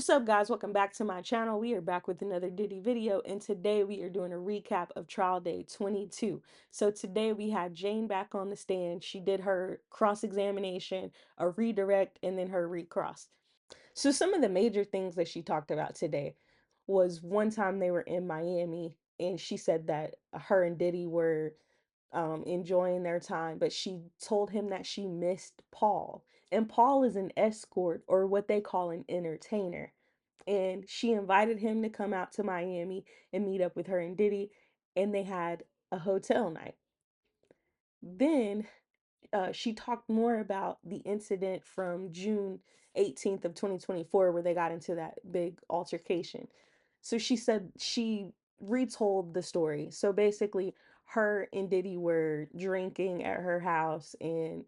What's up, guys? Welcome back to my channel. We are back with another Diddy video, and today we are doing a recap of trial day 22. So today we had Jane back on the stand. She did her cross-examination, a redirect, and then her recross. So some of the major things that she talked about today was one time they were in Miami, and she said that her and Diddy were enjoying their time, but she told him that she missed Paul. And Paul is an escort, or what they call an entertainer. And she invited him to come out to Miami and meet up with her and Diddy, and they had a hotel night. Then she talked more about the incident from June 18th of 2024 where they got into that big altercation. So she said she retold the story. So basically, her and Diddy were drinking at her house, and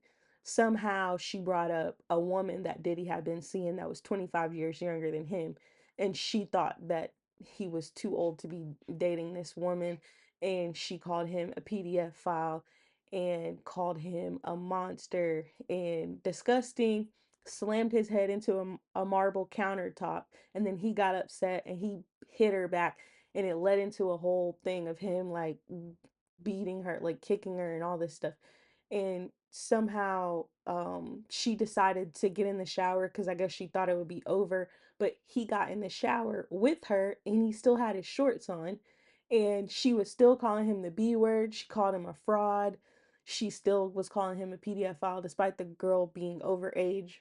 somehow she brought up a woman that Diddy had been seeing that was 25 years younger than him, and she thought that he was too old to be dating this woman, and she called him a PDF file and called him a monster and disgusting, slammed his head into a marble countertop, and then he got upset and he hit her back, and it led into a whole thing of him like beating her, like kicking her and all this stuff. And somehow she decided to get in the shower because I guess she thought it would be over, but he got in the shower with her and he still had his shorts on, and she was still calling him the B word. She called him a fraud. She still was calling him a PDF file despite the girl being overage,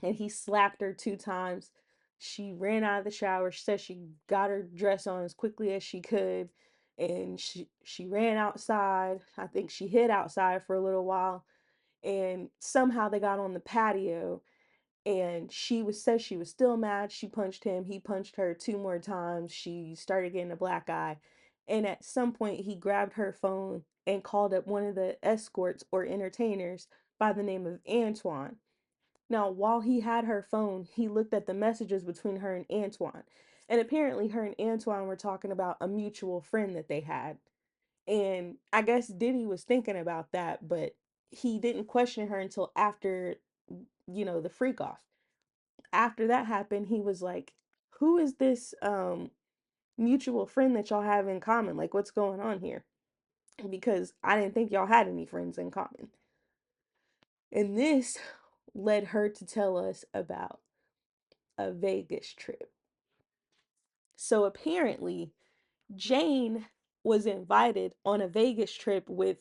and he slapped her 2 times. She ran out of the shower. She said she got her dress on as quickly as she could, and she ran outside. I think she hid outside for a little while, and somehow they got on the patio, and she was said she was still mad. She punched him. He punched her 2 more times. She started getting a black eye, and at some point he grabbed her phone and called up one of the escorts or entertainers by the name of Antoine. Now, while he had her phone, he looked at the messages between her and Antoine. And apparently, her and Antoine were talking about a mutual friend that they had. And I guess Diddy was thinking about that, but he didn't question her until after, the freak off. After that happened, he was like, "Who is this mutual friend that y'all have in common? Like, what's going on here?" Because I didn't think y'all had any friends in common. And this led her to tell us about a Vegas trip. So apparently, Jane was invited on a Vegas trip with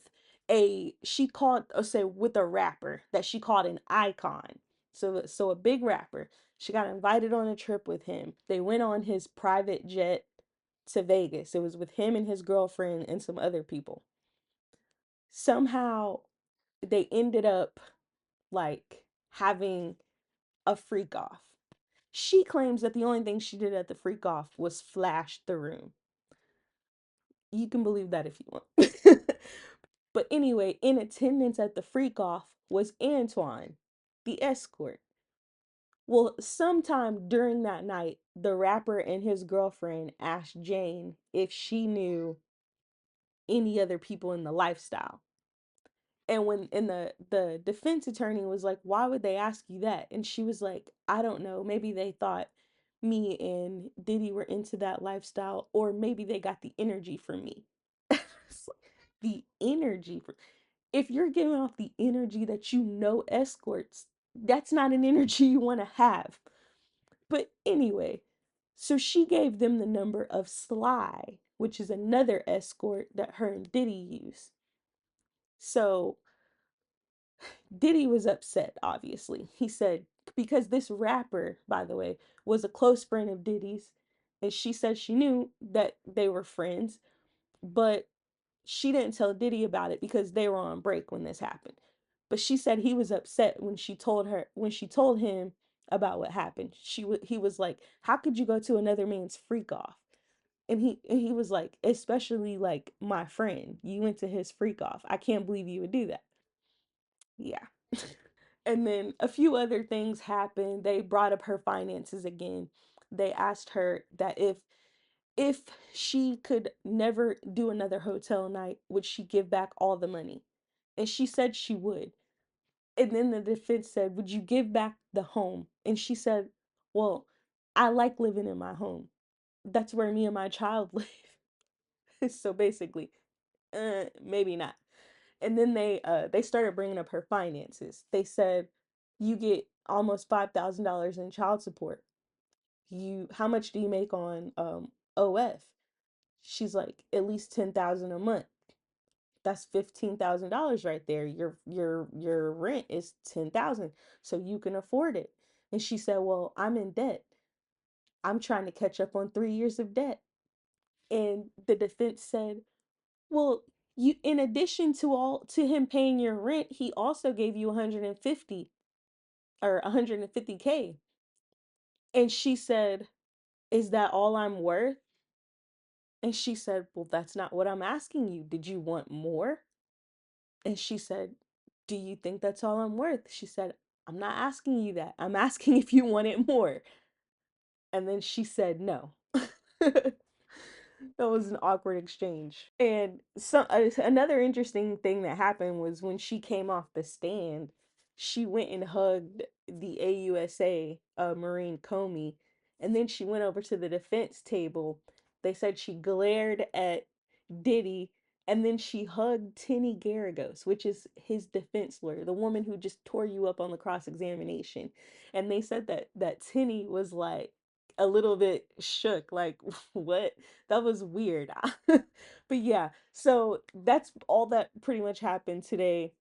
she called, or say, with a rapper that she called an icon. So a big rapper. She got invited on a trip with him. They went on his private jet to Vegas. It was with him and his girlfriend and some other people. Somehow they ended up like having a freak off. She claims that the only thing she did at the freak off was flash the room. You can believe that if you want. But anyway, in attendance at the freak off was Antoine, the escort. Well, sometime during that night, the rapper and his girlfriend asked Jane if she knew any other people in the lifestyle. And the defense attorney was like, "Why would they ask you that?" And she was like, "I don't know. Maybe they thought me and Diddy were into that lifestyle, or maybe they got the energy from me." The energy for if you're giving off the energy that escorts, that's not an energy you want to have. But anyway, so she gave them the number of Sly, which is another escort that her and Diddy use. So Diddy was upset, obviously. He said, because this rapper, by the way, was a close friend of Diddy's, and she said she knew that they were friends, but she didn't tell Diddy about it because they were on break when this happened. But she said he was upset when she told him about what happened. He was like, "How could you go to another man's freak off?" And he was like, "Especially like my friend. You went to his freak off. I can't believe you would do that." Yeah. And then a few other things happened. They brought up her finances again. They asked her that if she could never do another hotel night, would she give back all the money? And she said she would. And then the defense said, "Would you give back the home?" And she said, "Well, I like living in my home. That's where me and my child live. So basically, maybe not. And then they started bringing up her finances. They said, you get almost $5,000 in child support. You How much do you make on OF? She's like, at least 10,000 a month. That's $15,000 right there. Your rent is 10,000, so you can afford it. And she said, well, I'm in debt. I'm trying to catch up on 3 years of debt. And the defense said, well, you, in addition to him paying your rent, he also gave you 150 or 150K. And she said, is that all I'm worth? And she said, well, that's not what I'm asking you. Did you want more? And she said, do you think that's all I'm worth? She said, I'm not asking you that. I'm asking if you want it more. And then she said no. That was an awkward exchange. And another interesting thing that happened was when she came off the stand, she went and hugged the AUSA, Marine Comey, and then she went over to the defense table. They said she glared at Diddy, and then she hugged Tinny Garagos, which is his defense lawyer, the woman who just tore you up on the cross examination. And they said that Tinny was like a little bit shook, like, what? That was weird. But yeah, so that's all that pretty much happened today.